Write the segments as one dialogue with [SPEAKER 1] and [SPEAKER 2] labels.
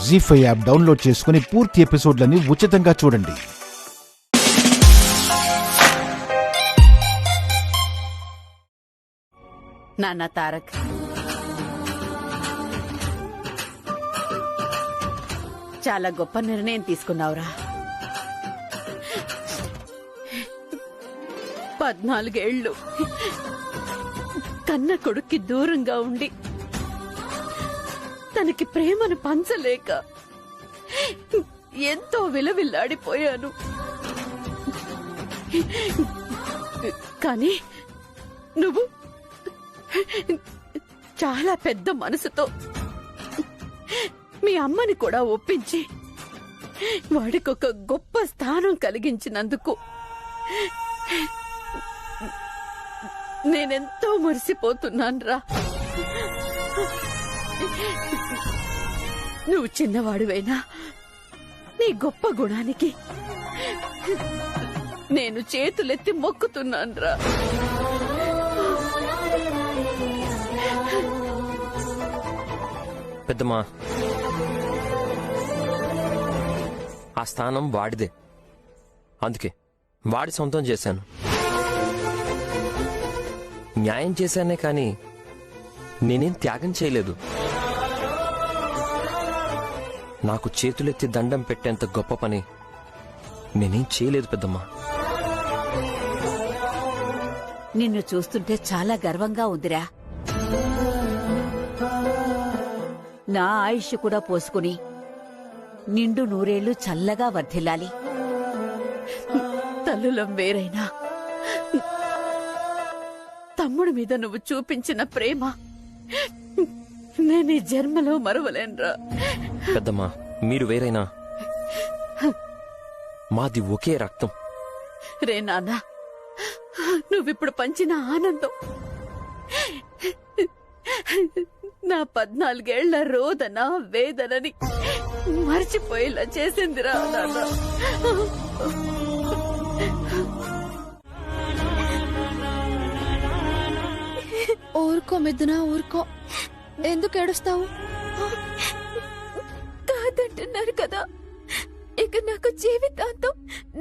[SPEAKER 1] జీ5 app download చేసుకుని పూర్తి ఎపిసోడ్లని ఉచితంగా చూడండి.
[SPEAKER 2] నాన్న తారక్, చాలా గొప్ప నిర్ణయం తీసుకున్నావురా. 14 ఏళ్లు కన్న కొడుక్కి దూరంగా ఉండి తనకి ప్రేమను పంచలేక ఎంతో విలవిల్లాడిపోయాను. కానీ నువ్వు చాలా పెద్ద మనసుతో మీ అమ్మని కూడా ఒప్పించి వాడికొక గొప్ప స్థానం కలిగించినందుకు నేనెంతో మురిసిపోతున్నాన్రా. నువ్వు చిన్నవాడివైనా నీ గొప్ప గుణానికి నేను చేతులెత్తి మొక్కుతున్నాన్రా.
[SPEAKER 3] పెద్దమ్మా, ఆ స్థానం వాడిదే, అందుకే వాడి సొంతం చేశాను. న్యాయం చేశానే కానీ నేనేం త్యాగం చేయలేదు. నాకు చేతులెత్తి దండం పెట్టేంత గొప్ప పని నేనేం చేయలేదు పెద్దమ్మా.
[SPEAKER 2] నిన్ను చూస్తుంటే చాలా గర్వంగా ఉందిరా. నా ఆయుష్ కూడా పోసుకుని నిండు 100 ఏళ్లు చల్లగా వర్ధిల్లాలి. తల్లులం వేరైనా తమ్ముడి మీద నువ్వు చూపించిన ప్రేమ నేను ఈ జన్మలో మరవలేనురా.
[SPEAKER 3] పెద్దమ్మా, మీరు వేరైనా మాది ఒకే రక్తం.
[SPEAKER 2] రే నాన్న, నువ్విప్పుడు పంచిన ఆనందం నా 14 ఏళ్ల రోదన వేదనని మర్చిపోయేలా చేసిందిరా నాన్న.
[SPEAKER 4] ఊరుకో మిథునా, ఊరుకో. ఎందుకు ఏడుస్తావు?
[SPEAKER 5] కాదంటున్నారు కదా, ఇక నాకు జీవితాంతం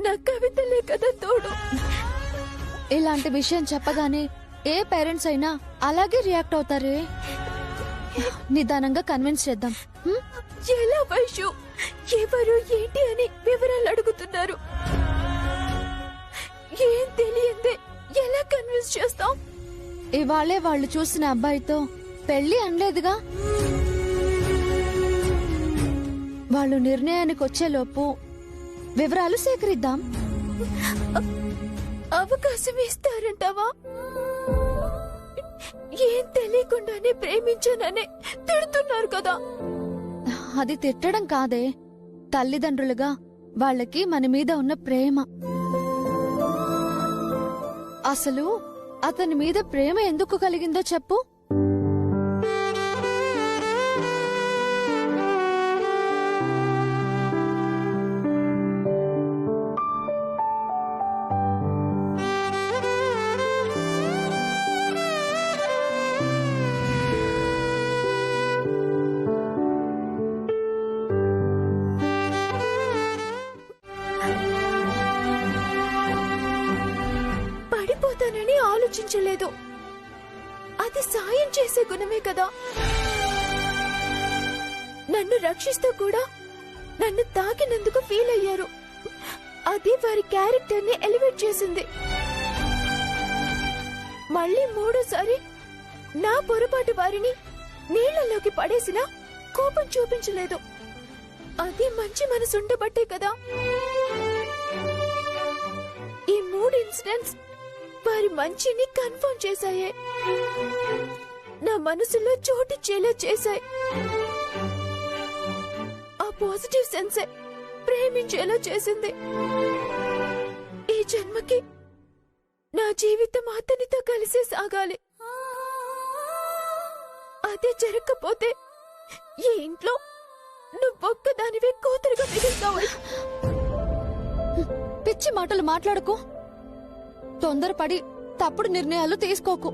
[SPEAKER 5] నా కవితలే కదా తోడు.
[SPEAKER 4] ఇలాంటి విషయం చెప్పగానే ఏ పేరెంట్స్ అయినా అలాగే రియాక్ట్ అవుతారే. నిదానంగా కన్విన్స్ చేద్దాం.
[SPEAKER 5] ఎలా వైషు, ఎవరు ఏంటి అని వివరాలు అడుగుతున్నారు. ఏం తెలియందే ఎలా కన్విన్స్ చేస్తాం?
[SPEAKER 4] ఇవాళే వాళ్ళు చూసిన అబ్బాయితో పెళ్లి అనలేదుగా. వాళ్ళు నిర్ణయానికి వచ్చేలోపు వివరాలు సేకరిద్దాం.
[SPEAKER 5] అవకాశం ఇస్తారంటావా? ఏం తెలియకుండానే ప్రేమించాననే తిడుతున్నారు కదా.
[SPEAKER 4] అది తిట్టడం కాదే, తల్లిదండ్రులుగా వాళ్ళకి మన మీద ఉన్న ప్రేమ. అసలు అతని మీద ప్రేమ ఎందుకు కలిగిందో చెప్పు.
[SPEAKER 5] పడిపోతానని ఆలోచించలేదు. అది సాయం చేసే గుణమే కదా. నన్ను రక్షిస్తూ కూడా నన్ను తాకినందుకు ఫీల్ అయ్యారు. అది వారి క్యారెక్టర్ ని ఎలివేట్ చేసింది. మళ్ళీ 3సారి నా పొరపాటు వారిని నీళ్లలోకి పడేసినా కోపం చూపించలేదు. అది మంచి మనసుండబట్టే కదా. ఈ 3 ఇన్సిడెంట్స్ వారి మంచిని కన్ఫర్మ్ చేశాయే, నా మనసులో చోటిచ్చేలా చేశాయి. ఆ పాజిటివ్ సెన్సే ప్రేమించేలా చేసింది. ఈ జన్మకి నా జీవితం అతనితో కలిసే సాగాలి. అదే జరగకపోతే ఈ ఇంట్లో నువ్వొక్కదానివే కూతురుగా మిగులుతావు.
[SPEAKER 4] పిచ్చి మాటలు మాట్లాడుకో. తొందరపడి తప్పుడు నిర్ణయాలు తీసుకోకు.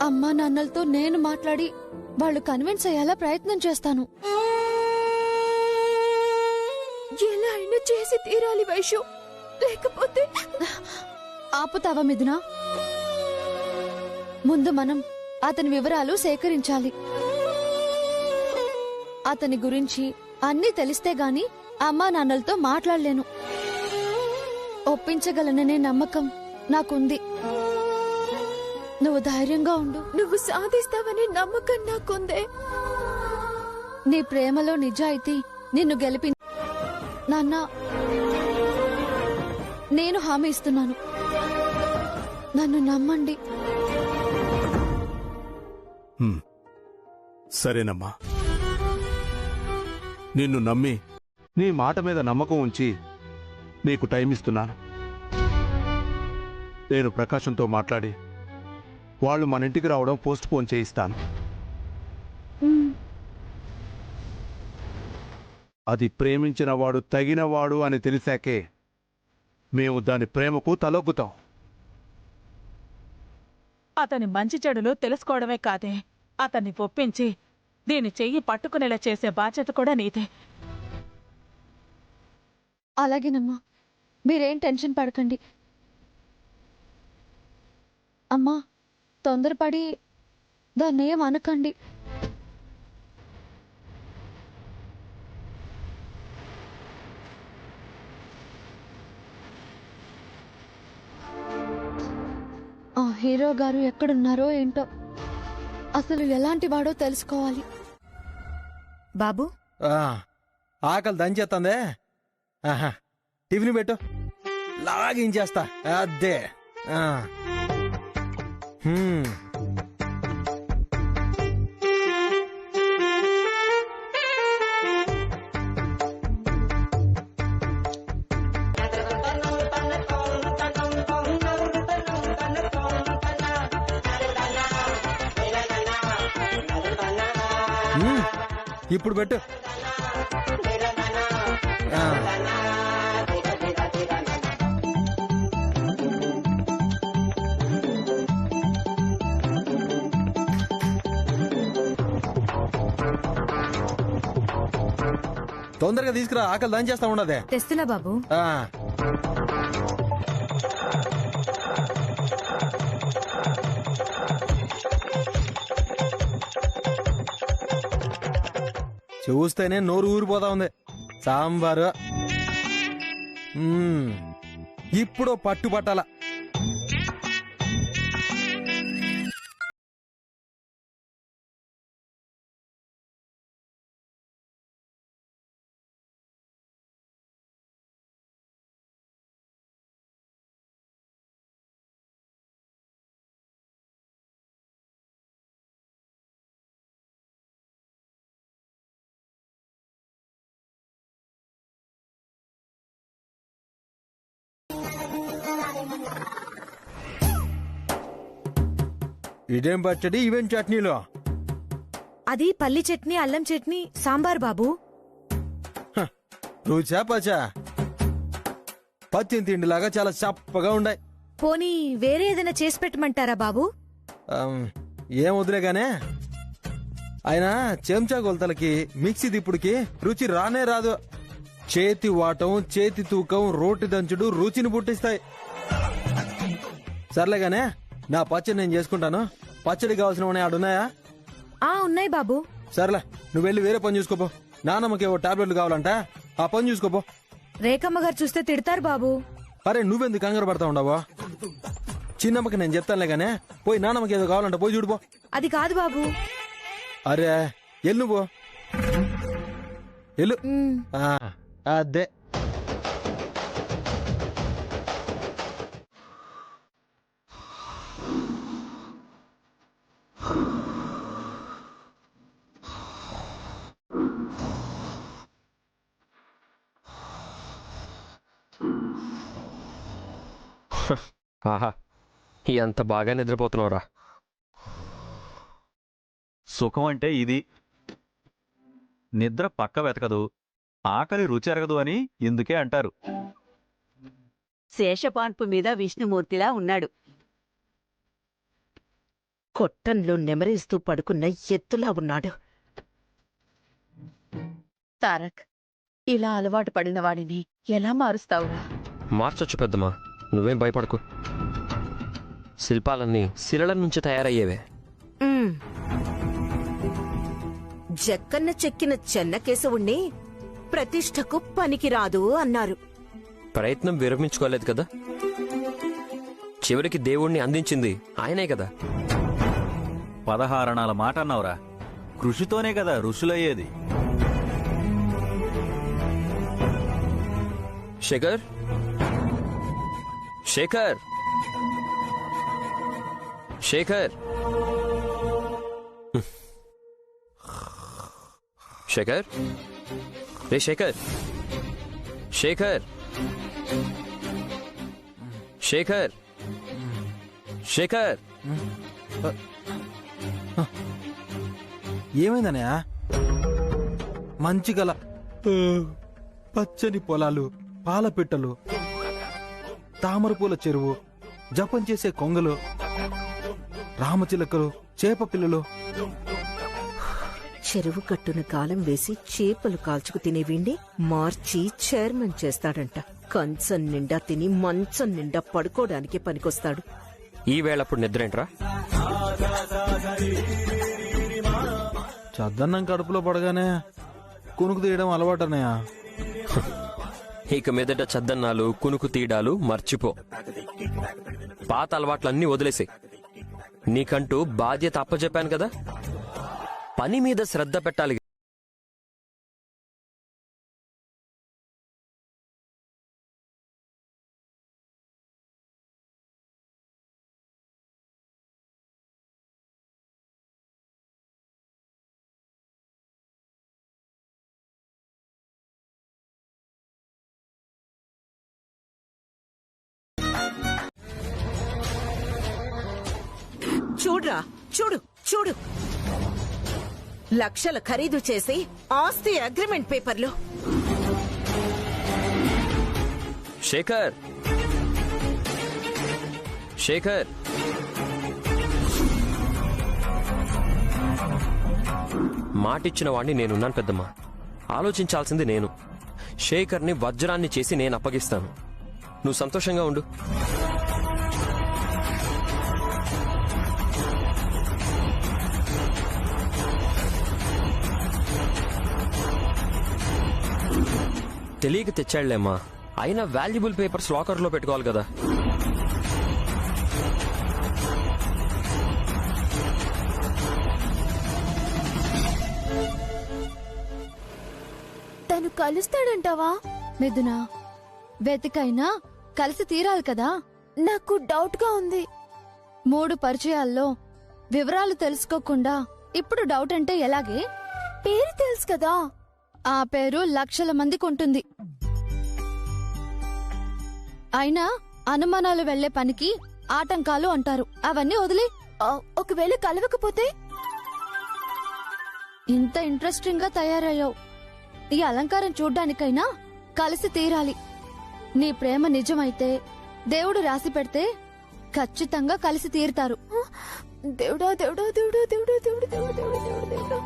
[SPEAKER 4] అమ్మా నాన్నలతో నేను మాట్లాడి వాళ్ళు కన్విన్స్ అయ్యేలా ప్రయత్నం చేస్తాను.
[SPEAKER 5] ఎలా అయినా చేసి తీరాలి వైషు, లేకపోతే
[SPEAKER 4] ఆపుతావా మిథున? ముందు మనం అతని వివరాలు సేకరించాలి. అతని గురించి అన్నీ తెలిస్తే గాని అమ్మా నాన్నలతో మాట్లాడలేను. ఒప్పించగలననే నమ్మకం నాకుంది. నువ్వు ధైర్యంగా ఉండు.
[SPEAKER 5] నువ్వు సాధిస్తావనే నమ్మకం నాకుందే.
[SPEAKER 4] నీ ప్రేమలో నిజాయితీ నిన్ను గెలిపి నాన్న, నేను హామీ ఇస్తున్నాను. నన్ను నమ్మండి.
[SPEAKER 6] సరేనమ్మా, నిన్ను నమ్మి నీ మాట మీద నమ్మకం ఉంచి నీకు టైం ఇస్తున్నాను. నేను ప్రకాశంతో మాట్లాడి వాళ్ళు మన ఇంటికి రావడం పోస్ట్ పోన్ చేయిస్తాను. అది ప్రేమించిన వాడు తగినవాడు అని తెలిసాకే మేము దాని ప్రేమకు తలొగ్గుతాం.
[SPEAKER 7] అతని మంచి చెడులు తెలుసుకోవడమే కాదే, అతన్ని ఒప్పించి దీని చెయ్యి పట్టుకునేలా చేసే బాధ్యత కూడా నీదే.
[SPEAKER 4] అలాగేనమ్మా, మీరేం టెన్షన్ పడకండి. అమ్మా, తొందరపడి దాన్నేం అనకండి. ఆ హీరో గారు ఎక్కడున్నారో ఏంటో, అసలు ఎలాంటి వాడో తెలుసుకోవాలి.
[SPEAKER 8] బాబు,
[SPEAKER 9] ఆకలి దంచేస్తుందే. టిఫిన్ పెట్టు, లాగించేస్తా. అద్దే. ఇప్పుడు పెట్టు. తొందరగా తీసుకురా, ఆకలి దాని చేస్తా ఉండదే.
[SPEAKER 8] తెస్తున్నా బాబు.
[SPEAKER 9] చూస్తేనే నోరు ఊరిపోతా ఉంది. సాంబారు ఇప్పుడు పట్టు పట్టాల. ఇదేం పచ్చడి, ఇవేం చట్నీలో?
[SPEAKER 8] అది పల్లి చట్నీ, అల్లం చట్నీ, సాంబార్ బాబు.
[SPEAKER 9] రుచా పచా? పచ్చిన తిండిలాగా చాలా చప్పగా ఉండాయి.
[SPEAKER 8] పోనీ వేరే ఏదైనా చేసి పెట్టమంటారా బాబు?
[SPEAKER 9] ఏం వదిలేగానే. అయినా చెంచా కొలతలకి, మిక్సీ దిప్పుడికి రుచి రానే రాదు. చేతి వాటం, చేతి తూకం, రోటి దంచుడు రుచిని పుట్టిస్తాయి. సర్లేగానే, నా పచ్చడి నేను చేసుకుంటాను. పచ్చడి కావాల్సిన ఆడున్నాయా?
[SPEAKER 8] ఉన్నాయి బాబు.
[SPEAKER 9] సర్లే, నువ్వు వెళ్ళి వేరే పని చూసుకోపో. నానమ్మకి ఏవో టాబ్లెట్లు కావాలంట, ఆ పని చూసుకోపో.
[SPEAKER 8] రేఖమ్మ గారు చూస్తే తిడతారు బాబు.
[SPEAKER 9] అరే, నువ్వెందుకు కంగారు పడతా ఉండవా? చిన్నమ్మకి నేను చెప్తానులే గానే, పోయి నానమ్మకి ఏదో కావాలంట పోయి చూడుపో.
[SPEAKER 8] అది కాదు బాబు.
[SPEAKER 9] అరే, ఎల్లు పో, ఎల్లు. అదే.
[SPEAKER 3] ఆహా, ఎంత బాగా నిద్రపోతున్నావురా.
[SPEAKER 10] సుఖం అంటే ఇది. నిద్ర పక్క వెతకదు, ఆకలి రుచి ఎరగదు అని ఇందుకే అంటారు.
[SPEAKER 2] శేషపాన్పు మీద విష్ణుమూర్తిలా ఉన్నాడు.
[SPEAKER 11] కొట్టంలో నెమరేస్తూ పడుకున్న ఎత్తులా ఉన్నాడు.
[SPEAKER 7] తారక్, ఇలా అలవాటు పడిన వాడిని ఎలా మారుస్తావురా?
[SPEAKER 3] మార్చొచ్చు పెద్దమ్మా, నువ్వేం భయపడకు. శిల్పాలన్నీ శిలల నుంచి తయారయ్యేవే.
[SPEAKER 11] జక్కన్న చెక్కిన చెన్నకేశవుణ్ణి ప్రతిష్టకు పనికిరాదు అన్నారు.
[SPEAKER 3] ప్రయత్నం విరమించుకోలేదు కదా, చివరికి దేవుణ్ణి అందించింది ఆయనే కదా.
[SPEAKER 10] 16 అణాల మాట అన్నావురా. కృషితోనే కదా ఋషులయ్యేది.
[SPEAKER 3] శేఖర్, శేఖర్, శేఖర్, శేఖర్, రే శేఖర్, శేఖర్, శేఖర్, శేఖర్.
[SPEAKER 9] ఏమైందనయా? మంచి గల పచ్చని పొలాలు, పాల పిట్టలు, తామరపూల చెరువు, జపం చేసే కొంగలు, రామచిలకలు, చేప పిల్లలు.
[SPEAKER 11] చెరువు కట్టున కాలం వేసి చేపలు కాల్చుకు తినేవీండి మార్చి చైర్మన్ చేస్తాడంట. కంచం నిండా తిని మంచం నిండా పడుకోవడానికి పనికొస్తాడు.
[SPEAKER 3] ఈ వేళప్పుడు నిద్రేంట్రా?
[SPEAKER 9] చద్దన్నం కడుపులో పడగానే కునుకు తీయడం అలవాటనయా.
[SPEAKER 3] ఇక మీదట చద్దన్నాలు, కునుకు తీయడాలు మర్చిపో. పాత అలవాట్లన్నీ వదిలేసే. నీకంటూ బాధ్యత అప్పచెప్పాను కదా, పని మీద శ్రద్ధ పెట్టాలి.
[SPEAKER 11] చూడ్రా, చూడు చూడు, లక్షల ఖరీదు చేసి ఆస్తి అగ్రిమెంట్ పేపర్లు.
[SPEAKER 3] శేఖర్, శేఖర్, మాటిచ్చిన వాణ్ణి నేనున్నాను పెద్దమ్మా. ఆలోచించాల్సింది నేను. శేఖర్ని వజ్రాన్ని చేసి నేను అప్పగిస్తాను. నువ్వు సంతోషంగా ఉండు. తెలియక తెచ్చాడులేమ్మా, అయినా వాల్యుబుల్ పేపర్స్ లాకర్లో పెట్టుకోవాలి కదా.
[SPEAKER 5] తను కలుస్తాడంటావా?
[SPEAKER 4] మిథునా, వెతికైనా కలిసి తీరాలి కదా.
[SPEAKER 5] నాకు డౌట్ గా ఉంది.
[SPEAKER 4] 3 పరిచయాల్లో వివరాలు తెలుసుకోకుండా ఇప్పుడు డౌట్ అంటే ఎలాగే?
[SPEAKER 5] పేరు తెలుసు కదా.
[SPEAKER 4] ఆ పేరు లక్షల మందికి ఉంటుంది. అయినా అనుమానాలు వెళ్లే పనికి ఆటంకాలు అంటారు. అవన్నీ వదిలి
[SPEAKER 5] ఒకవేళ కలవకపోతే?
[SPEAKER 4] ఇంత ఇంట్రెస్టింగ్ గా తయారయ్యావు. ఈ అలంకారం చూడ్డానికైనా కలిసి తీరాలి. నీ ప్రేమ నిజమైతే, దేవుడు రాసి పెడితే ఖచ్చితంగా కలిసి తీరుతారు.
[SPEAKER 5] దేవుడా దేవుడా దేవుడా దేవుడా దేవుడా దేవుడా దేవుడా దేవుడా.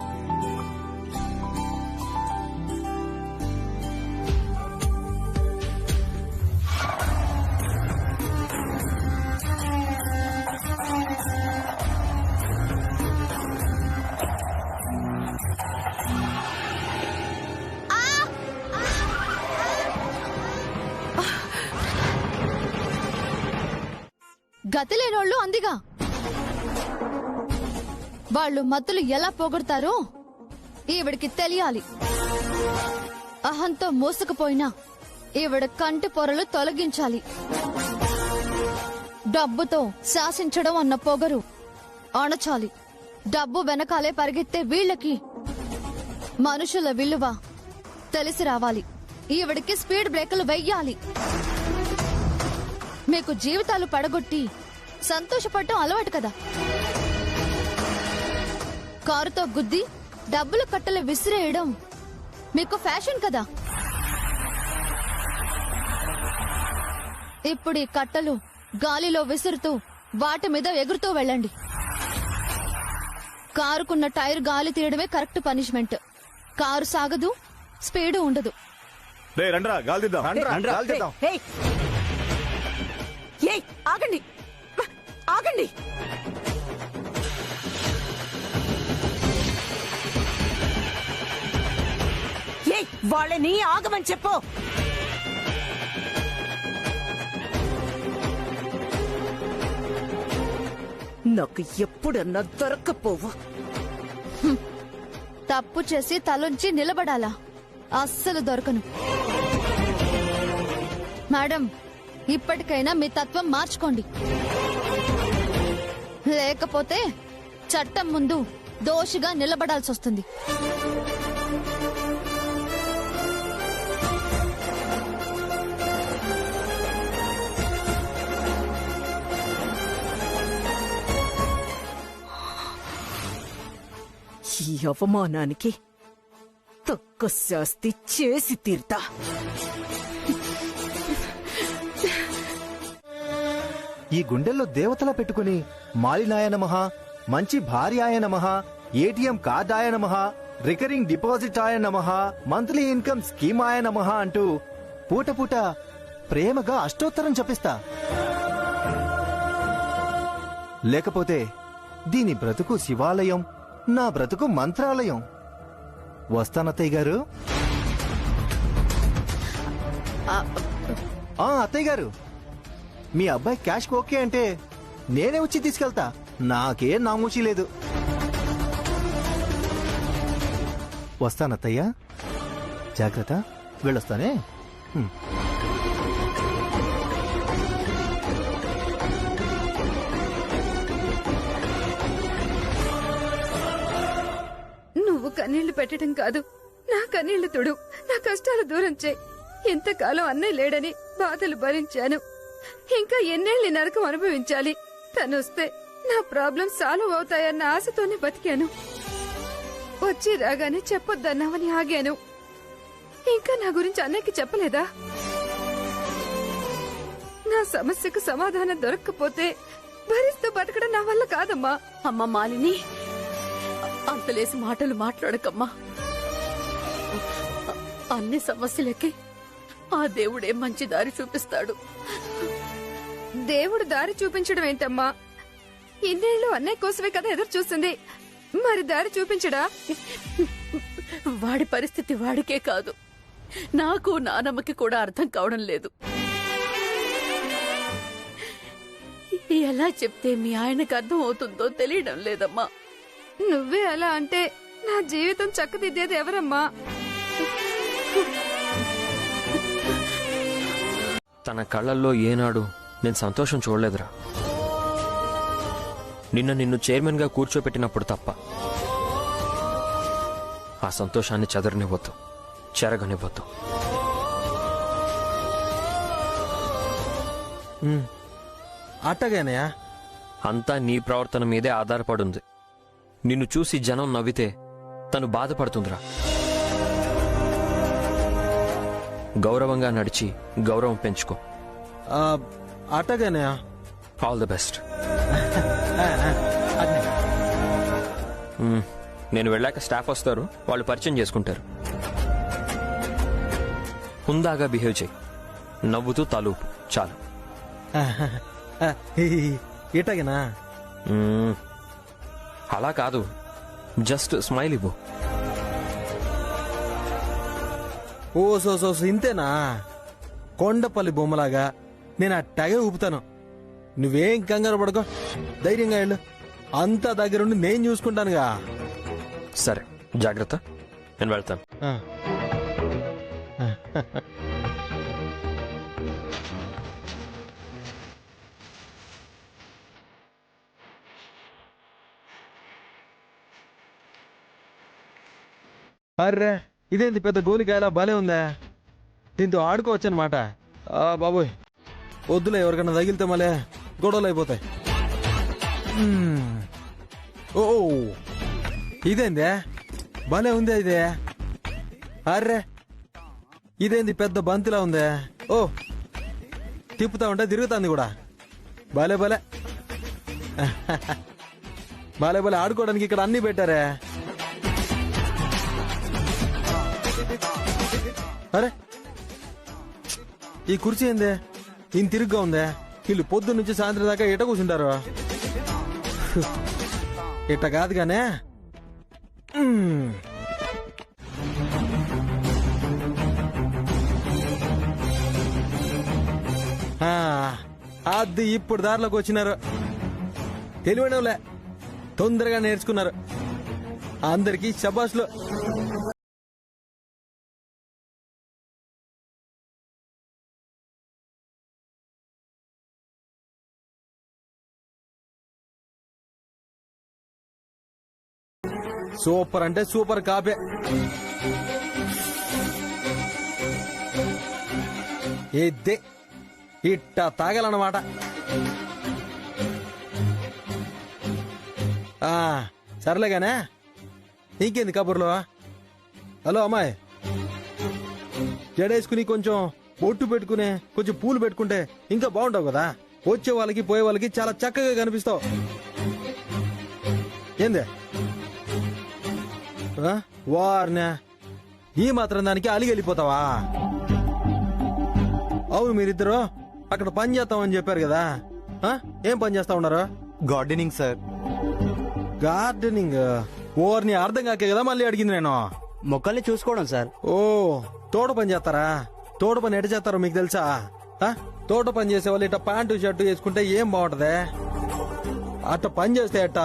[SPEAKER 4] గతి లేనోళ్ళు అందిగా. వాళ్ళు మత్తులు ఎలా పోగొడతారో ఈవిడికి తెలియాలి. అహంతో మోసుకుపోయినా ఈవిడ కంటి పొరలు తొలగించాలి. డబ్బుతో శాసించడం అన్న పొగరు అణచాలి. డబ్బు వెనకాలే పరిగెత్తే వీళ్ళకి మనుషుల విలువ తెలిసి రావాలి. ఈవిడికి స్పీడ్ బ్రేకులు వెయ్యాలి. మీకు జీవితాలు పడగొట్టి సంతోషపడటం అలవాటు కదా. కారుతో గుద్ది డబ్బుల కట్టలు విసిరేయడం మీకు ఫ్యాషన్ కదా. ఇప్పుడు ఈ కట్టలు గాలిలో విసురుతూ వాటి మీద ఎగురుతూ వెళ్ళండి. కారుకున్న టైర్ గాలి తీయడమే కరెక్ట్ పనిష్మెంట్. కారు సాగదు, స్పీడు ఉండదు.
[SPEAKER 1] రండ్రా గాలి తీద్దాం.
[SPEAKER 2] ఏయ్! ఏయ్, ఆగండి ఆగండి. ఏయ్, వాళ్ళని ఆగమని చెప్పు.
[SPEAKER 11] నాకు ఎప్పుడన్నా దొరక్కపోవు.
[SPEAKER 4] తప్పు చేసి తలొంచి నిలబడాలా? అస్సలు దొరకను. మేడం, ఇప్పటికైనా మీ తత్వం మార్చుకోండి, లేకపోతే చట్టం ముందు దోషిగా నిలబడాల్సి వస్తుంది.
[SPEAKER 11] ఈ అవమానానికి తక్కువ శాస్తి చేసి తీరుతా.
[SPEAKER 1] ఈ గుండెల్లో దేవతలా పెట్టుకుని మాలినాయ నమః, మంచి భార్యాయ నమః, ఏటీఎం కార్డ్ ఆయ నమః, రికరింగ్ డిపాజిట్ ఆయ నమః, మంత్లీ ఇన్కమ్ స్కీమ్ ఆయ నమః అంటూ పూట పూట ప్రేమగా అష్టోత్తరం జపిస్తా. లేకపోతే దీని బ్రతుకు శివాలయం, నా బ్రతుకు మంత్రాలయం. వస్తానత్తయ్య గారు. అత్తయ్య గారు, మీ అబ్బాయి క్యాష్ ఓకే అంటే నేనే వచ్చి తీసుకెళ్తా. నాకేం నామూచి లేదు. వస్తానత్తయ్య, జాగ్రత్త. వెళ్ళొస్తానే.
[SPEAKER 5] నువ్వు కన్నీళ్లు పెట్టడం కాదు, నా కన్నీళ్లు తుడు. నా కష్టాలు దూరం చేయి. ఎంతకాలం అన్నయ్య లేడని బాధలు భరించాను. ఇంకా ఎన్నేళ్లు నరకం అనుభవించాలి? తనొస్తే నా ప్రాబ్లం సాల్వ్ అవుతాయన్న ఆశతోనే బతికాను. వచ్చి రాగానే చెప్పొద్దన్నావని ఆగాను. ఇంకా నా గురించి అన్నయ్యకి చెప్పలేదా? నా సమస్యకు సమాధానం దొరక్కపోతే భరిస్తూ బతకడం నా వల్ల కాదమ్మా.
[SPEAKER 2] అమ్మ మాలిని, అంతలేసి మాటలు మాట్లాడకమ్మా. అన్ని సమస్యలకి ఆ దేవుడే మంచి దారి చూపిస్తాడు.
[SPEAKER 5] దేవుడు దారి చూపించడం ఏంటమ్మా? ఇన్నేళ్ళు అన్నయ్య కోసమే కదా ఎదురు చూస్తుంది. మరి దారి చూపించడా?
[SPEAKER 2] వాడి పరిస్థితి వాడికే కాదు, నాకు నానమ్మకి కూడా అర్థం కావడం లేదు. ఎలా చెప్తే మీ ఆయనకు అర్థం అవుతుందో తెలియడం లేదమ్మా.
[SPEAKER 5] నువ్వే అలా అంటే నా జీవితం చక్కదిద్దేది ఎవరమ్మా?
[SPEAKER 3] తన కళ్ళల్లో ఏనాడు నేను సంతోషం చూడలేదురా. నిన్ను చైర్మన్ గా కూర్చోపెట్టినప్పుడు తప్ప. ఆ సంతోషాన్ని చెదరనివ్వద్దు, చెరగనివ్వద్దు.
[SPEAKER 9] అట్టగానే
[SPEAKER 3] అంతా నీ ప్రవర్తన మీదే ఆధారపడుంది. నిన్ను చూసి జనం నవ్వితే తను బాధపడుతుందిరా. గౌరవంగా నడిచి గౌరవం పెంచుకో.
[SPEAKER 9] అట్టగానే
[SPEAKER 3] ఆల్ ది బెస్ట్. నేను వెళ్ళాక స్టాఫ్ వస్తారు, వాళ్ళు పరిచయం చేసుకుంటారు. హుందాగా బిహేవ్ చేయి, నవ్వుతూ తలూపు చాలు.
[SPEAKER 9] ఇటగనా?
[SPEAKER 3] అలా కాదు, జస్ట్ స్మైల్ ఇవ్వు.
[SPEAKER 9] ఓ సో ఇంతేనా? కొండపల్లి బొమ్మలాగా నేను అట్టాగే ఊపుతాను. నువ్వేం కంగారు పడుకో, ధైర్యంగా వెళ్ళు. అంతా దగ్గరుండి నేను చూసుకుంటానుగా.
[SPEAKER 3] సరే, జాగ్రత్త. నేను వెళ్తాను.
[SPEAKER 9] అర్రే, ఇదేంటి పెద్ద గోలికాయలా భలే ఉందా? దీంతో ఆడుకోవచ్చు అనమాట. బాబోయ్, వద్దులే, ఎవరికన్నా తగిలితే మళ్ళీ గొడవలు అయిపోతాయి. ఓ, ఇదేందే భలే ఉందే ఇదే. అర్రే, ఇదేంది పెద్ద బంతిలా ఉందే. ఓ, తిప్పుతా ఉంటే తిరుగుతుంది కూడా. భలే భలే. బాలే బాలే ఆడుకోవడానికి ఇక్కడ అన్ని పెట్టారే. అరే ఈ కుర్చీ ఏందే ఇంత తిరుగ్గా ఉందే? వీళ్ళు పొద్దు నుంచి సాయంత్రం దాకా ఎట కూర్చుంటారు. ఇట్ట కాదు గానే. అది ఇప్పుడు దారిలోకి వచ్చినారు. తెలివైనలే, తొందరగా నేర్చుకున్నారు. అందరికీ శబాష్లు. సూపర్ అంటే సూపర్ కాపే. ఇద్దే ఇట్ట తాగాలన్నమాట. సర్లేగానే, ఇంకేంది కబుర్లో? హలో అమ్మాయి, జడేసుకుని కొంచెం బొట్టు పెట్టుకుని కొంచెం పూలు పెట్టుకుంటే ఇంకా బాగుంటావు కదా. వచ్చే వాళ్ళకి పోయే వాళ్ళకి చాలా చక్కగా కనిపిస్తావు. ఏందే వార్నే ఈ మాత్రం దానికి అలిగి వెళ్ళిపోతావా? అవును, మీరిద్దరు అక్కడ పని చేస్తామని చెప్పారు కదా. ఏం పని చేస్తా ఉన్నారు?
[SPEAKER 1] Gardening sir.
[SPEAKER 9] గార్డెనింగ్? ఓర్ని అర్థం కాకే కదా మళ్ళీ అడిగింది నేను.
[SPEAKER 1] మొక్కల్ని చూసుకోవడం సార్.
[SPEAKER 9] ఓ, తోట పని చేస్తారా? తోట పని ఎట చేస్తారో మీకు తెలుసా? తోట పని చేసే వాళ్ళు ఇట్ట ప్యాంటు షర్టు వేసుకుంటే ఏం బాగుంటది? అట్ట పని చేస్తే అట్ట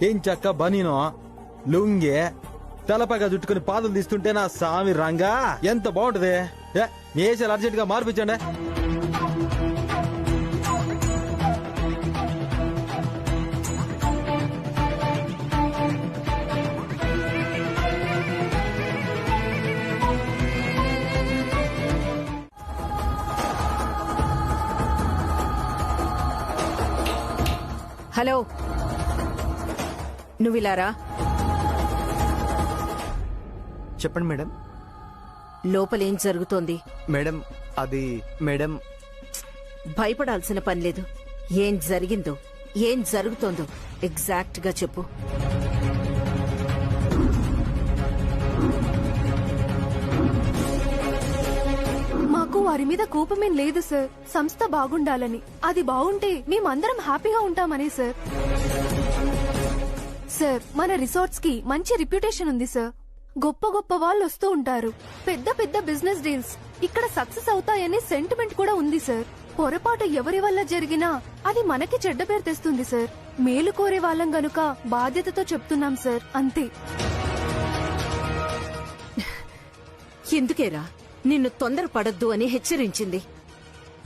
[SPEAKER 9] ఏం చక్క బనీనో లుంగి తలపగా చుట్టుకుని పాదలు తీస్తుంటే నా సామి రంగా ఎంత బాగుంటది. ఏసారి అర్జెంట్ గా మార్పించండి.
[SPEAKER 11] హలో, నువ్విలారా.
[SPEAKER 1] చెప్పండి మేడం.
[SPEAKER 11] లోపలేం జరుగుతోంది?
[SPEAKER 1] మేడం అది మేడం.
[SPEAKER 11] భయపడాల్సిన పనిలేదు. ఏం జరిగిందో ఏం జరుగుతోందో ఎగ్జాక్ట్ గా చెప్పు.
[SPEAKER 4] మాకు వారి మీద కోపమేం లేదు సార్. సంస్థ బాగుండాలని, అది బాగుంటే మేమందరం హ్యాపీగా ఉంటామని సార్. సార్, మన రిసార్ట్స్ కి మంచి రిప్యుటేషన్ ఉంది సార్. గొప్ప గొప్ప వాళ్ళు వస్తూ ఉంటారు. పెద్ద పెద్ద బిజినెస్ డీల్స్ ఇక్కడ సక్సెస్ అవుతాయనే సెంటిమెంట్ కూడా ఉంది సార్. పొరపాటు ఎవరి వల్ల జరిగినా అది మనకి చెడ్డ పేరు తెస్తుంది సార్. మేలు కోరే వాళ్ళం గనుక బాధ్యతతో చెప్తున్నాం సార్, అంతే.
[SPEAKER 11] ఎందుకేరా నిన్ను తొందరపడొద్దు అని హెచ్చరించింది?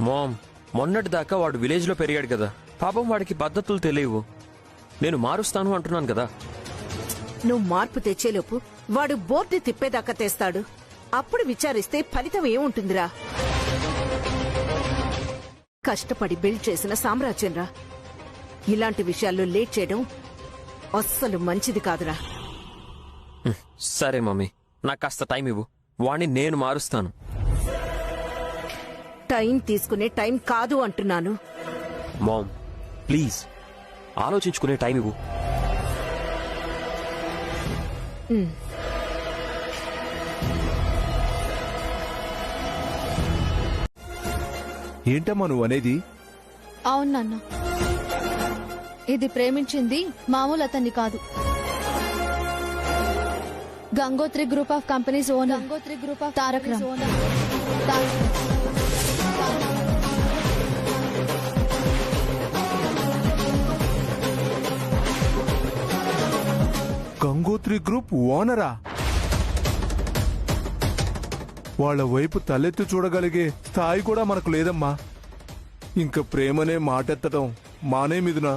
[SPEAKER 3] మామ్, మొన్నటి దాకా వాడు విలేజ్ లో పెరిగాడు కదా, పాపం వాడికి పద్ధతులు తెలియవు. నేను మారుస్తాను అంటున్నాను కదా.
[SPEAKER 11] నువ్వు మార్పు తెచ్చేలోపు వాడు బోర్డు తిప్పేదాకా తెస్తాడు. అప్పుడు విచారిస్తే ఫలితం ఏముంటుందిరా? కష్టపడి బిల్డ్ చేసిన సామ్రాజ్యంరా. ఇలాంటి విషయాల్లో లేట్ చేయడం అస్సలు మంచిది కాదురా.
[SPEAKER 3] సరే మమ్మీ, నాకు కాస్త టైం ఇవ్వు, వాణ్ణి నేను మారుస్తాను.
[SPEAKER 11] టైం తీసుకునే టైం కాదు అంటున్నాను.
[SPEAKER 3] మామ్ ప్లీజ్, ఆలోచించుకునే టైం ఇవ్వు.
[SPEAKER 6] ఏంటమ్మా నువ్వు అనేది?
[SPEAKER 4] అవును నాన్న, ఇది ప్రేమించింది మామూలు అతన్ని కాదు. Gangotri group of companies owner Tarak Ram.
[SPEAKER 6] Gangotri group ఓనరా? వాళ్ళ వైపు తలెత్తి చూడగలిగే స్థాయి కూడా మనకు లేదమ్మా. ఇంక ప్రేమనే మాటెత్తడం మానే మీదునా?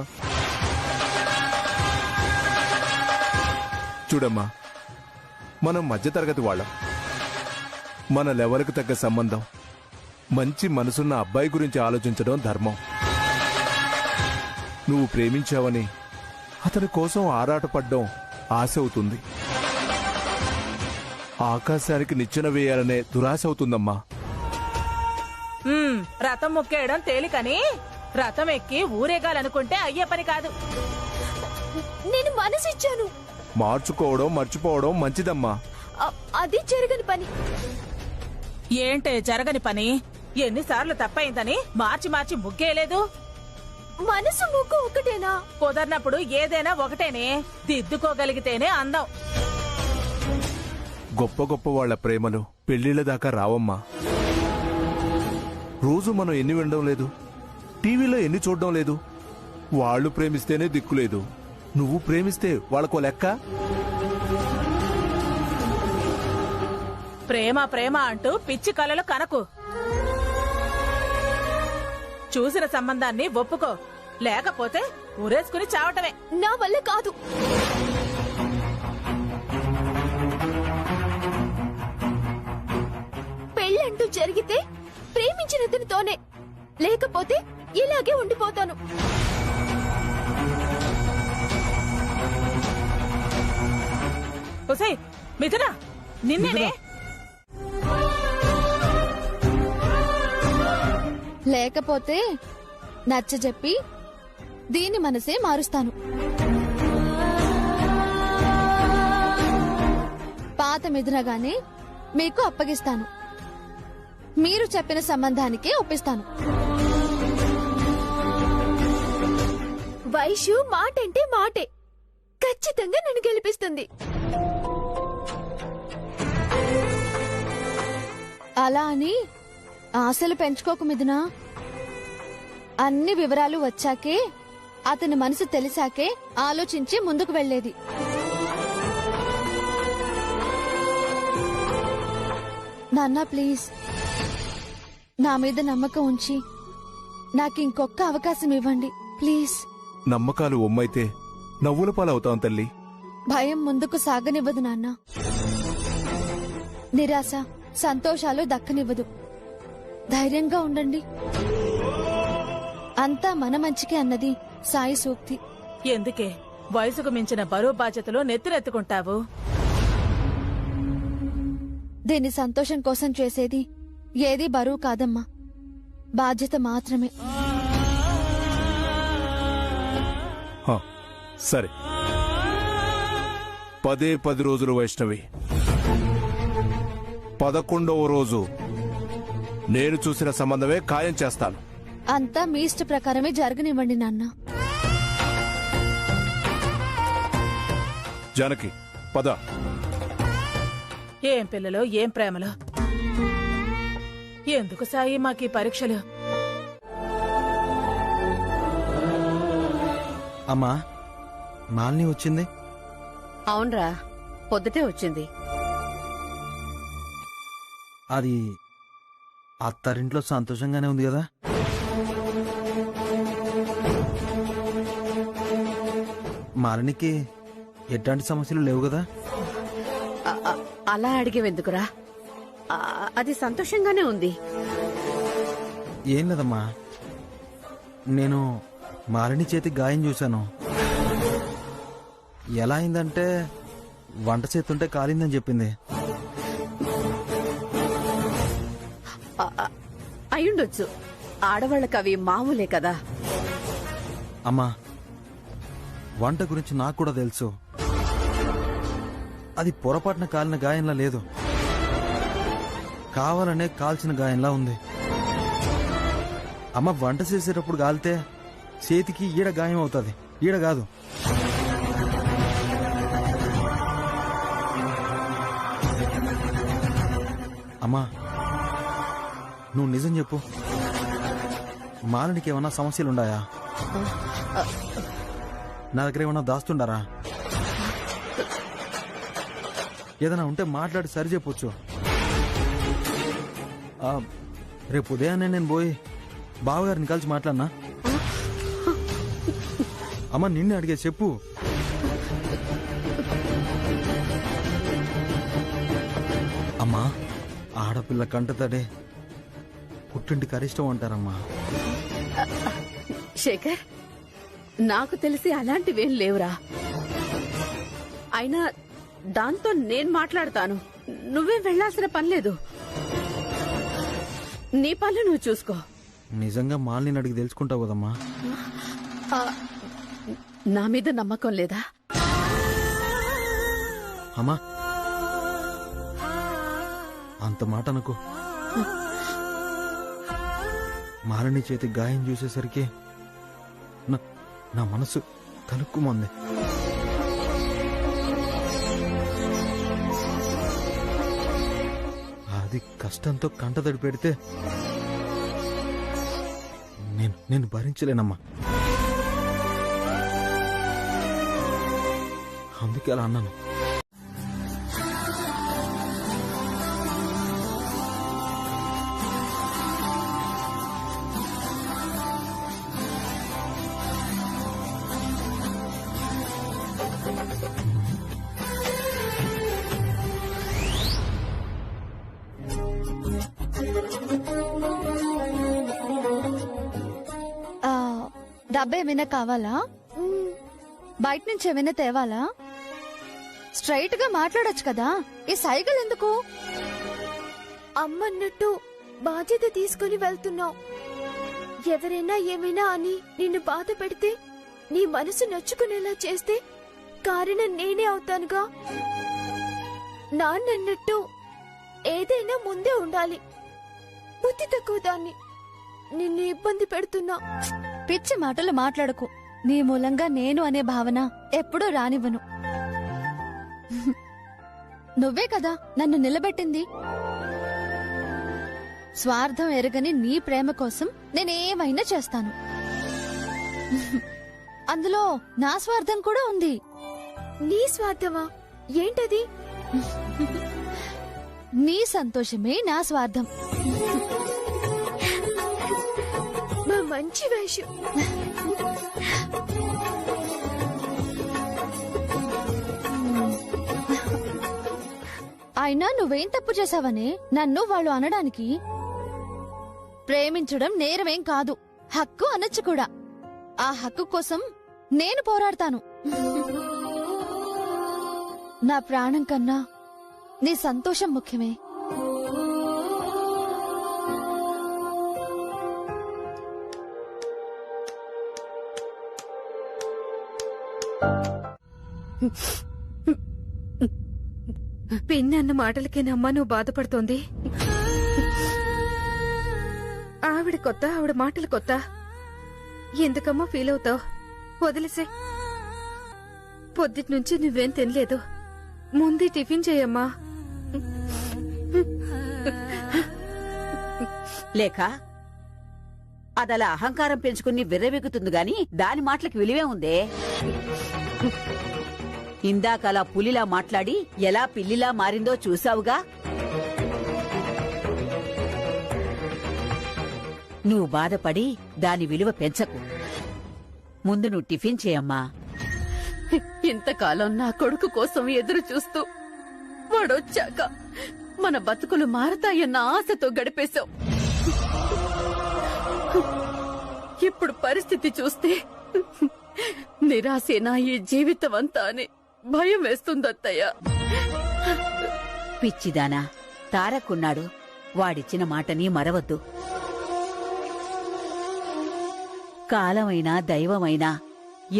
[SPEAKER 6] చూడమ్మా, మనం మధ్యతరగతి వాళ్ళం. మన లెవెల్కి తగ్గ సంబంధం, మంచి మనసున్న అబ్బాయి గురించి ఆలోచించడం ధర్మం. నువ్వు ప్రేమించావని అతని కోసం ఆరాటపడ్డం ఆశ అవుతుంది. ఆకాశానికి నిచ్చెన వేయాలనే దురాశ అవుతుందమ్మా.
[SPEAKER 7] రథం మొక్కేయడం తేలికని రథం ఎక్కి ఊరేగాలనుకుంటే అయ్యే పని కాదు.
[SPEAKER 4] నేను మనసిచ్చాను.
[SPEAKER 6] మార్చుకోవడం మర్చిపోవడం మంచిదమ్మా.
[SPEAKER 4] అది జరగని పని.
[SPEAKER 7] ఏంటే జరగని పని? ఎన్నిసార్లు తప్పైందని మార్చి మార్చి ముగ్గేయలేదు.
[SPEAKER 4] మనసు ముగ్గు ఒకటేనా?
[SPEAKER 7] కుదర్నప్పుడు ఏదైనా ఒకటేనే. దిద్దుకోగలిగితేనే అందం.
[SPEAKER 6] గొప్ప గొప్ప వాళ్ల ప్రేమలు పెళ్లిళ్ల దాకా రావమ్మా. రోజు మనం ఎన్ని వినడం లేదు, టీవీలో ఎన్ని చూడడం లేదు. వాళ్ళు ప్రేమిస్తేనే దిక్కులేదు, నువ్వు ప్రేమిస్తే వాళ్ళకో లెక్క.
[SPEAKER 7] ప్రేమ ప్రేమ అంటూ పిచ్చి కలలు కనకు. చూసిన సంబంధాన్ని ఒప్పుకో, లేకపోతే ఊరేసుకుని చావటమే.
[SPEAKER 4] నా వల్ల కాదు. పెళ్ళంటూ జరిగితే ప్రేమించినతనితోనే, లేకపోతే ఇలాగే ఉండిపోతాను.
[SPEAKER 7] ఒసేయ్ మిథున, నిన్నేనే.
[SPEAKER 4] లేకపోతే నచ్చజెప్పి దీని మనసే మారుస్తాను. పాత మిథునగానే మీకు అప్పగిస్తాను. మీరు చెప్పిన సంబంధానికే ఒప్పిస్తాను. వైషు మాటంటే మాటే. ఖచ్చితంగా నన్ను గెలిపిస్తుంది. అలా అని ఆశలు పెంచుకోకు మిథునా. అన్ని వివరాలు వచ్చాకే, అతని మనసు తెలిసాకే ఆలోచించి ముందుకు వెళ్లేది. నాన్న ప్లీజ్, నా మీద నమ్మకం ఉంచి నాకు ఇంకొక అవకాశం ఇవ్వండి ప్లీజ్.
[SPEAKER 6] నమ్మకాలు ఒమ్మైతే నవ్వుల పాలవుతాం తల్లి.
[SPEAKER 4] భయం ముందుకు సాగనివ్వదు నాన్న. నిరాశ సంతోషాలు దక్కనివ్వదు. ధైర్యంగా ఉండండి. అంతా మన మంచికే అన్నది సాయి సూక్తి.
[SPEAKER 7] ఎందుకే వయసుకు మించిన బరువు బాధ్యతలు నెత్తినెత్తుకుంటావు?
[SPEAKER 4] దీన్ని సంతోషం కోసం చేసేది ఏదీ బరువు కాదమ్మా, బాధ్యత మాత్రమే.
[SPEAKER 6] సరే, 10 రోజులు వైష్ణవి. 11వ రోజు నేను చూసిన సంబంధమే ఖాయం చేస్తాను.
[SPEAKER 4] అంతా మీ ఇష్ట ప్రకారమే జరగనివ్వండి నాన్న.
[SPEAKER 6] జానకి పద.
[SPEAKER 7] ఏం పిల్లలు, ఏం ప్రేమలు. ఎందుకు సాయి మాకీ పరీక్షలు?
[SPEAKER 9] అమ్మా, మాలిని వచ్చింది.
[SPEAKER 2] అవునరా, పొద్దుటే వచ్చింది.
[SPEAKER 9] అది అత్తారింట్లో సంతోషంగానే ఉంది కదా? మాలినికి ఎట్లాంటి సమస్యలు లేవు కదా?
[SPEAKER 2] అలా అడిగేవెందుకురా? అది సంతోషంగానే ఉంది.
[SPEAKER 9] ఏం లేదమ్మా, నేను మాలిని చేతికి గాయం చూశాను. ఎలా అయిందంటే వంట చేస్తుంటే కాలిందని చెప్పింది.
[SPEAKER 2] అయ్యుండొచ్చు, ఆడవాళ్ళకి అవి మామూలే కదా.
[SPEAKER 9] అమ్మా, వంట గురించి నాకు కూడా తెలుసు. అది పొరపాటున కాలిన గాయంలా లేదు, కావాలనే కాల్చిన గాయంలా ఉంది. అమ్మ, వంట చేసేటప్పుడు కాలితే చేతికి ఈడ గాయం అవుతుంది, ఈడ కాదు. అమ్మా, నువ్వు నిజం చెప్పు, మాలినికి ఏమన్నా సమస్యలున్నాయా? నా దగ్గర ఏమన్నా దాస్తుండారా? ఏదైనా ఉంటే మాట్లాడి సరి చెప్పొచ్చు. రేపు ఉదయాన్నే నేను పోయి బావగారిని కలిసి మాట్లాడినా. అమ్మ, నిన్నే అడిగే చెప్పు. అమ్మా, ఆడపిల్ల కంటతడే పుట్టింటికి అరిష్టం అంటారమ్మా.
[SPEAKER 2] శేఖర్, నాకు తెలిసి అలాంటివేం లేవురా. అయినా దాంతో నేను మాట్లాడతాను, నువ్వేం వెళ్లాల్సిన పనిలేదు. నీ పనులు నువ్వు చూసుకో.
[SPEAKER 9] నిజంగా మాలిని అడిగి తెలుసుకుంటావు కదమ్మా?
[SPEAKER 5] నా మీద నమ్మకం లేదా?
[SPEAKER 9] అమ్మా అంత మాట అనుకో. మాలిని చేతి గాయం చూసేసరికి నా మనసు తలుక్కుమంది. అది కష్టంతో కంటతడి పెడితే నేను భరించలేనమ్మా. అందుకే అలా అన్నాను.
[SPEAKER 4] డబ్బా ఏమైనా కావాలా? బయట నుంచి ఏమైనా తేవాలా? స్ట్రైట్ గా మాట్లాడొచ్చు కదా, ఈ సైకిల్ ఎందుకు?
[SPEAKER 12] అమ్మన్నట్టు బాధ్యత తీసుకుని వెళ్తున్నావు. ఎవరైనా ఏమైనా అని నిన్ను బాధ పెడితే, నీ మనసు నొచ్చుకునేలా చేస్తే కారణం నేనే అవుతానుగా. నాన్నన్నట్టు ఏదైనా ముందే ఉండాలి. బుద్ధి తక్కువ దాన్ని నిన్ను ఇబ్బంది పెడుతున్నా.
[SPEAKER 4] పిచ్చి మాటలు మాట్లాడకు. నీ మూలంగా నేను అనే భావన ఎప్పుడూ రానివ్వను. నువ్వే కదా నన్ను నిలబెట్టింది. స్వార్థం ఎరగని నీ ప్రేమ కోసం నేనేమైనా చేస్తాను. అందులో నా స్వార్థం కూడా ఉంది.
[SPEAKER 12] నీ స్వార్థమా? ఏంటది?
[SPEAKER 4] నీ సంతోషమే నా స్వార్థం.
[SPEAKER 12] మా మంచి వేషం.
[SPEAKER 4] అయినా నువ్వేం తప్పు చేశావని నన్ను వాళ్ళు అనడానికి? ప్రేమించడం నేరమేం కాదు, హక్కు అనొచ్చు కూడా. ఆ హక్కు కోసం నేను పోరాడతాను. నా ప్రాణం కన్నా నీ సంతోషం ముఖ్యమే.
[SPEAKER 5] పిన్ని అన్న మాటలకేనమ్మా నువ్వు బాధపడుతోంది. ఆవిడ కొత్త, ఆవిడ మాటలు కొత్త. ఎందుకమ్మా ఫీల్ అవుతావు? వదిలేసే. పొద్దుటి నుంచి నువ్వేం తినలేదు. ముందే టిఫిన్ చేయమ్మా.
[SPEAKER 2] లేక అదలా అహంకారం పెంచుకుని విర్రవెగుతుంది గాని దాని మాటలకు విలువే ఉందే. ఇందాక అలా పులిలా మాట్లాడి ఎలా పిల్లిలా మారిందో చూసావుగా. నువ్వు బాధపడి దాని విలువ పెంచకు. ముందు నువ్వు టిఫిన్ చేయమ్మా.
[SPEAKER 5] ఇంతకాలం నా కొడుకు కోసం ఎదురు చూస్తూ వాడొచ్చాక మన బతుకులు మారతాయన్న ఆశతో గడిపేశాం. ఇప్పుడు పరిస్థితి చూస్తే నిరాశేనా ఈ జీవితం అంతా అని భయం వేస్తుందత్తయ్య.
[SPEAKER 2] పిచ్చిదానా, తారకున్నాడు. వాడిచ్చిన మాటని మరవద్దు. కాలమైనా దైవమైనా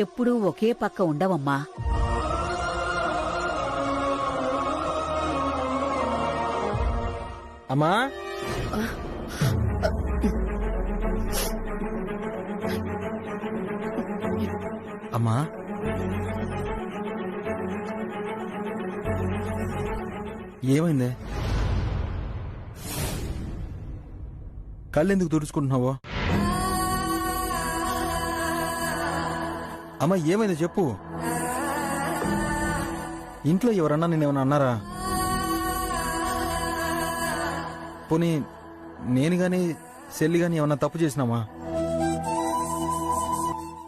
[SPEAKER 2] ఎప్పుడూ ఒకే పక్క ఉండవమ్మా.
[SPEAKER 9] అమ్మా అమ్మా ఏమైందే? కళ్ళెందుకు తుడుచుకుంటున్నావో? అమ్మా ఏమైంది చెప్పు. ఇంట్లో ఎవరన్నా నేనేమన్నా అన్నారా? పోనీ నేను గాని సెల్లి గాని ఏమన్నా తప్పు చేసినామా?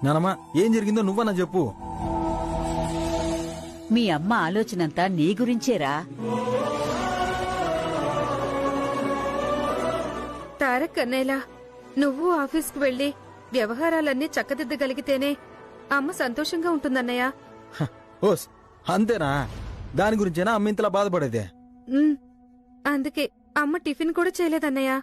[SPEAKER 9] నానమ్మా ఏం జరిగిందో నువ్వన్నా చెప్పు.
[SPEAKER 2] మీ అమ్మ ఆలోచనంతా నీ గురించేరా.
[SPEAKER 5] తారక్ అన్నేలా నువ్వు ఆఫీస్కు వెళ్లి వ్యవహారాలన్నీ చక్కదిద్దగలిగితేనే అమ్మ సంతోషంగా ఉంటుందన్నయ్య.
[SPEAKER 9] ఓస్ అంతేనా? దాని గురించేనా అమ్మ ఇంతలా బాధపడేదే?
[SPEAKER 5] అందుకే అమ్మ టిఫిన్ కూడా చేయలేదన్నయ్య.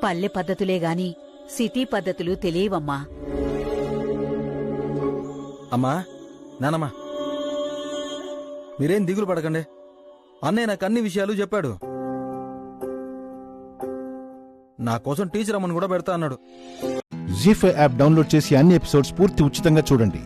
[SPEAKER 2] పల్లె పద్ధతులే గాని సిటీ పద్ధతులు తెలియవమ్మా.
[SPEAKER 9] అమ్మా నానమ్మా మీరేం దిగులు పడకండి. అన్నయ్య నాకు అన్ని విషయాలు చెప్పాడు. నా కోసం టీచర్ అమ్మని కూడా పెడతా అన్నాడు.
[SPEAKER 13] జీ5 యాప్ డౌన్లోడ్ చేసి అన్ని ఎపిసోడ్స్ పూర్తి ఉచితంగా చూడండి.